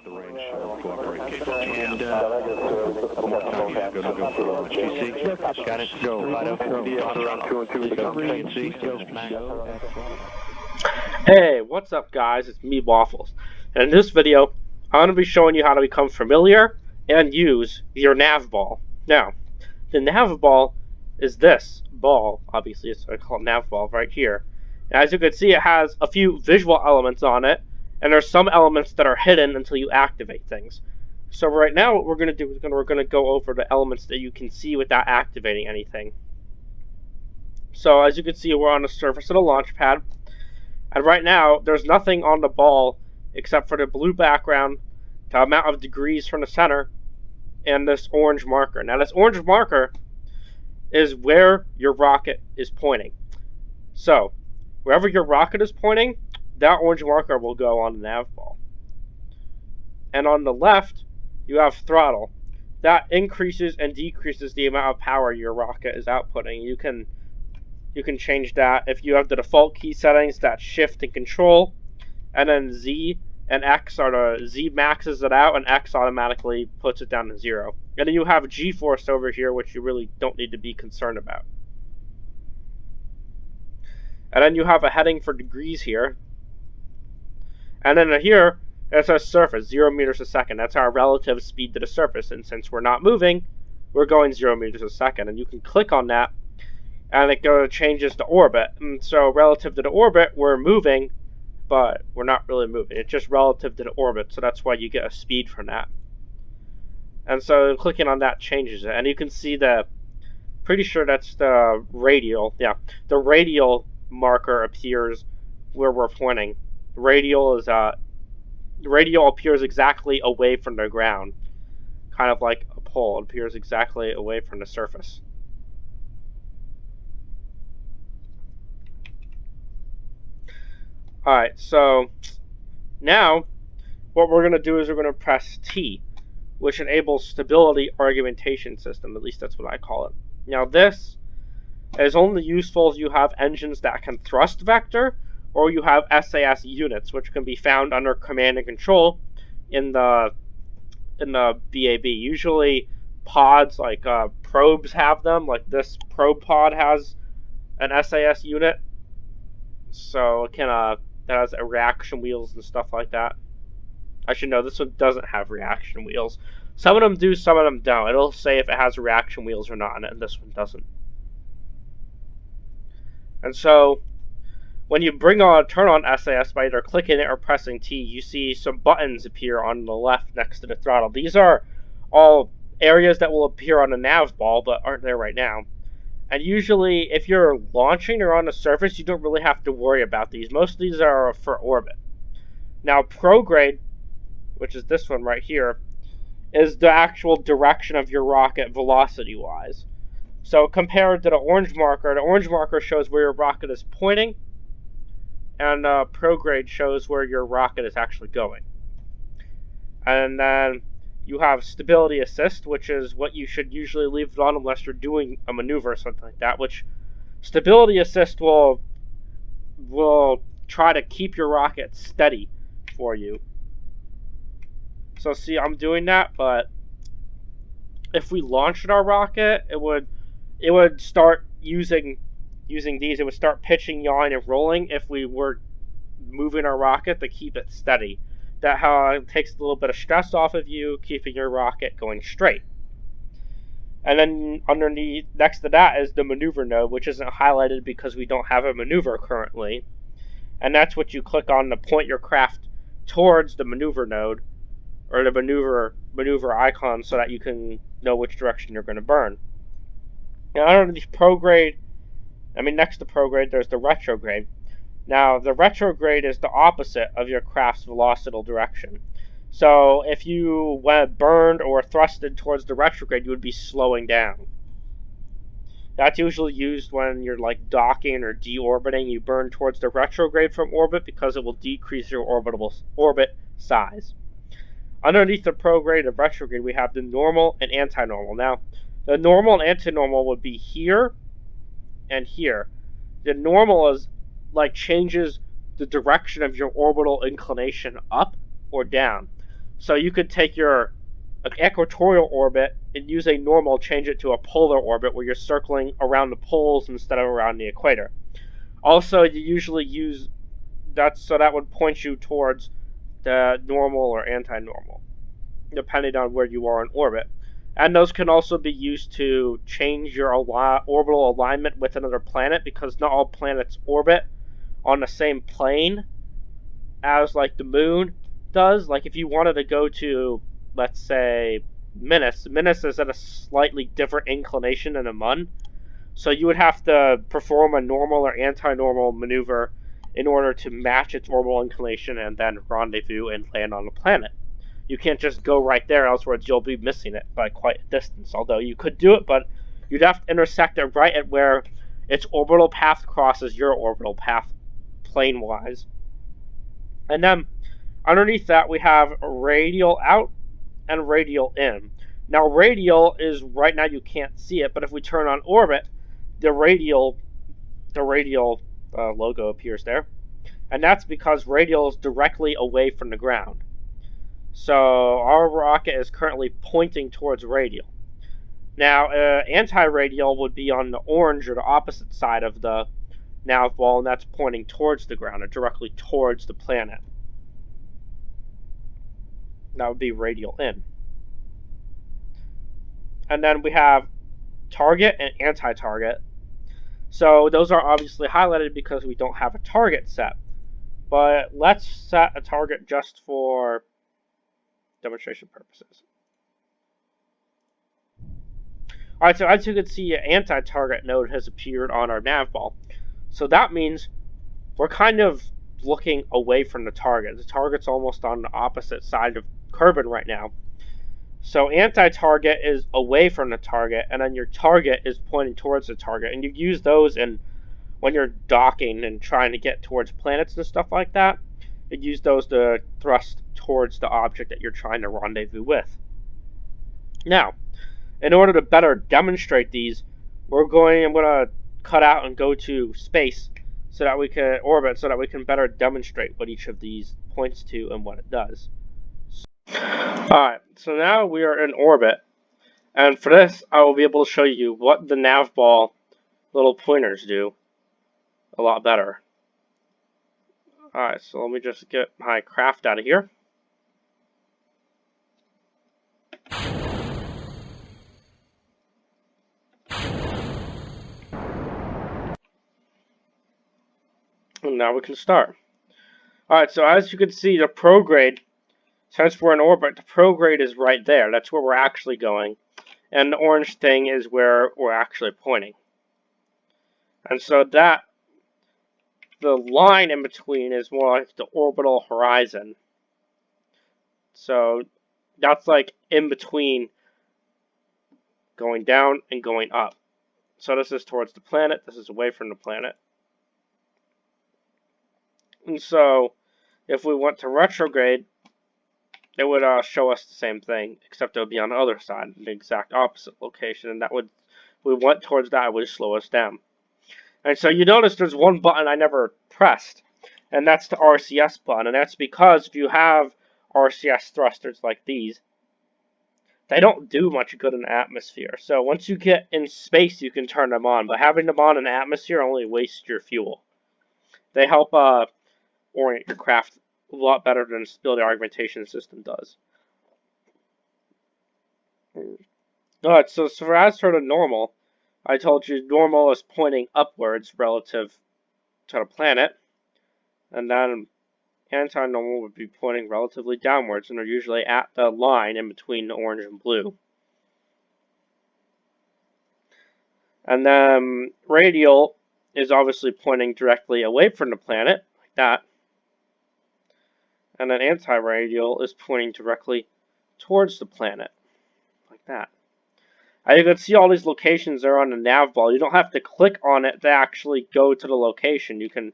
the range cooperate. And one more time, yeah, go to go for GC. Got it. Go. Hey, what's up guys? It's me, Waffles. And in this video, I'm going to be showing you how to become familiar and use your nav ball. Now, the nav ball is this ball, obviously, it's I call it nav ball right here. And as you can see, it has a few visual elements on it, and there's some elements that are hidden until you activate things. So right now, what we're going to do is we're going to go over the elements that you can see without activating anything. So as you can see, we're on the surface of the launch pad. And right now, there's nothing on the ball except for the blue background, the amount of degrees from the center, and this orange marker. Now, this orange marker is where your rocket is pointing. So, wherever your rocket is pointing, that orange marker will go on the nav ball. And on the left, you have throttle. That increases and decreases the amount of power your rocket is outputting. You can change that. If you have the default key settings, that's shift and control, and then Z and X are the Z maxes it out, and X automatically puts it down to 0. And then you have G-force over here, which you really don't need to be concerned about. And then you have a heading for degrees here. And then here, it says surface, 0 meters a second. That's our relative speed to the surface. And since we're not moving, we're going 0 meters a second. And you can click on that, and it changes to orbit. And so relative to the orbit, we're moving, but we're not really moving. It's just relative to the orbit, so that's why you get a speed from that. And so clicking on that changes it. And you can see pretty sure that's the radial. Yeah, the radial marker appears where we're pointing. The radial appears exactly away from the ground, kind of like a pole. It appears exactly away from the surface. Alright, so now what we're going to do is we're going to press T, which enables stability argumentation system. At least that's what I call it. Now this is only useful if you have engines that can thrust vector, or you have SAS units, which can be found under command and control in the BAB. Usually pods like probes have them, like this probe pod has an SAS unit. So it can that has reaction wheels and stuff like that. I should know this one doesn't have reaction wheels. Some of them do, some of them don't. It'll say if it has reaction wheels or not, and this one doesn't. And so when you turn on SAS by either clicking it or pressing T, you see some buttons appear on the left next to the throttle. These are all areas that will appear on the nav ball, but aren't there right now. And usually, if you're launching or on the surface, you don't really have to worry about these. Most of these are for orbit. Now, prograde, which is this one right here, is the actual direction of your rocket velocity-wise. So compared to the orange marker shows where your rocket is pointing, and prograde shows where your rocket is actually going. And then you have stability assist, which is what you should usually leave it on unless you're doing a maneuver or something like that, which stability assist will try to keep your rocket steady for you. So see, I'm doing that, but if we launched our rocket, it would start using these. It would start pitching, yawing, and rolling if we were moving our rocket to keep it steady. That takes a little bit of stress off of you, keeping your rocket going straight. And then underneath, next to that is the maneuver node, which isn't highlighted because we don't have a maneuver currently. And that's what you click on to point your craft towards the maneuver node, or the maneuver icon, so that you can know which direction you're going to burn. Now underneath next to prograde, there's the retrograde. Now, the retrograde is the opposite of your craft's velocital direction. So, if you went burned or thrusted towards the retrograde, you would be slowing down. That's usually used when you're like docking or deorbiting. You burn towards the retrograde from orbit because it will decrease your orbit size. Underneath the prograde and retrograde, we have the normal and anti-normal. Now, the normal and anti-normal would be here and here. The normal is changes the direction of your orbital inclination up or down. So you could take your equatorial orbit and use a normal, change it to a polar orbit where you're circling around the poles instead of around the equator. Also, you usually use that, so that would point you towards the normal or anti-normal, depending on where you are in orbit. And those can also be used to change your orbital alignment with another planet, because not all planets orbit on the same plane as like the moon does. Like if you wanted to go to, let's say, Minas is at a slightly different inclination than the Mun. So you would have to perform a normal or anti-normal maneuver in order to match its orbital inclination and then rendezvous and land on the planet. You can't just go right there, elsewise you'll be missing it by quite a distance. Although you could do it, but you'd have to intersect it right at where its orbital path crosses your orbital path plane-wise. And then underneath that we have radial out and radial in. Now radial is, right now you can't see it, but if we turn on orbit, the radial logo appears there. And that's because radial is directly away from the ground. So our rocket is currently pointing towards radial. Now, anti-radial would be on the orange or the opposite side of the nav ball, and that's pointing towards the ground or directly towards the planet. That would be radial in. And then we have target and anti-target. So those are obviously highlighted because we don't have a target set. But let's set a target just for demonstration purposes. Alright, so as you can see, an anti-target node has appeared on our nav ball. So that means we're kind of looking away from the target. The target's almost on the opposite side of Kerbin right now. So anti-target is away from the target, and then your target is pointing towards the target. And you use those when you're docking and trying to get towards planets and stuff like that. You use those to thrust towards the object that you're trying to rendezvous with. Now, in order to better demonstrate these, I'm going to cut out and go to space so that we can orbit, so that we can better demonstrate what each of these points to and what it does. Alright, so now we are in orbit, and for this I will be able to show you what the nav ball little pointers do a lot better. Alright, so let me just get my craft out of here. And now we can start. Alright, so as you can see, the prograde, since we're in orbit, the prograde is right there. That's where we're actually going. And the orange thing is where we're actually pointing. And so that, the line in between is more like the orbital horizon. So that's like in between going down and going up. So this is towards the planet, this is away from the planet. And so if we went to retrograde, it would show us the same thing, except it would be on the other side, the exact opposite location, and that would, if we went towards that, it would slow us down. And so you notice there's one button I never pressed, and that's the RCS button, and that's because if you have RCS thrusters like these, they don't do much good in the atmosphere. So once you get in space, you can turn them on, but having them on in the atmosphere only wastes your fuel. They help orient your craft a lot better than the stability augmentation system does. Alright, so as for the normal, I told you normal is pointing upwards relative to the planet, and then anti-normal would be pointing relatively downwards, and they're usually at the line in between the orange and blue. And then radial is obviously pointing directly away from the planet, like that. And then anti-radial is pointing directly towards the planet, like that. As you can see, all these locations are on the nav ball. You don't have to click on it to actually go to the location. You can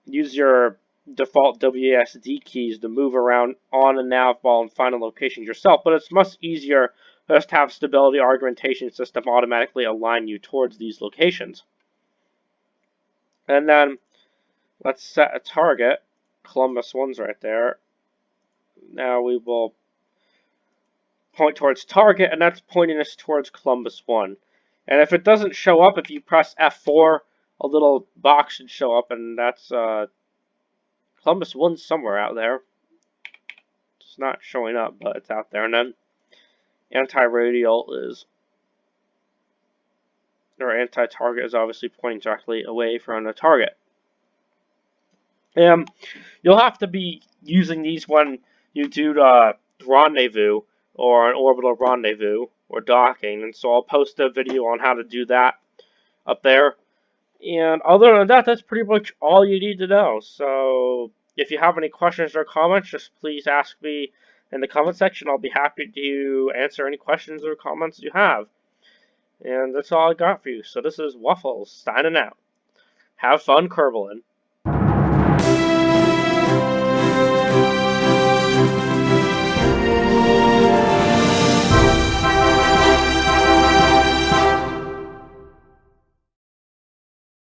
use your default WASD keys to move around on the nav ball and find a location yourself, but it's much easier just to have stability augmentation system automatically align you towards these locations. And then let's set a target. Columbus 1's right there. Now we will point towards target, and that's pointing us towards Columbus 1. And if it doesn't show up, if you press F4, a little box should show up, and that's Columbus 1's somewhere out there. It's not showing up, but it's out there. And then anti-radial is, or anti-target is obviously pointing directly away from the target. And you'll have to be using these when you do the rendezvous or an orbital rendezvous or docking, and so I'll post a video on how to do that up there. And other than that, that's pretty much all you need to know. So if you have any questions or comments, just please ask me in the comment section. I'll be happy to answer any questions or comments you have. And that's all I got for you. So this is Waffles signing out. Have fun Kerbling.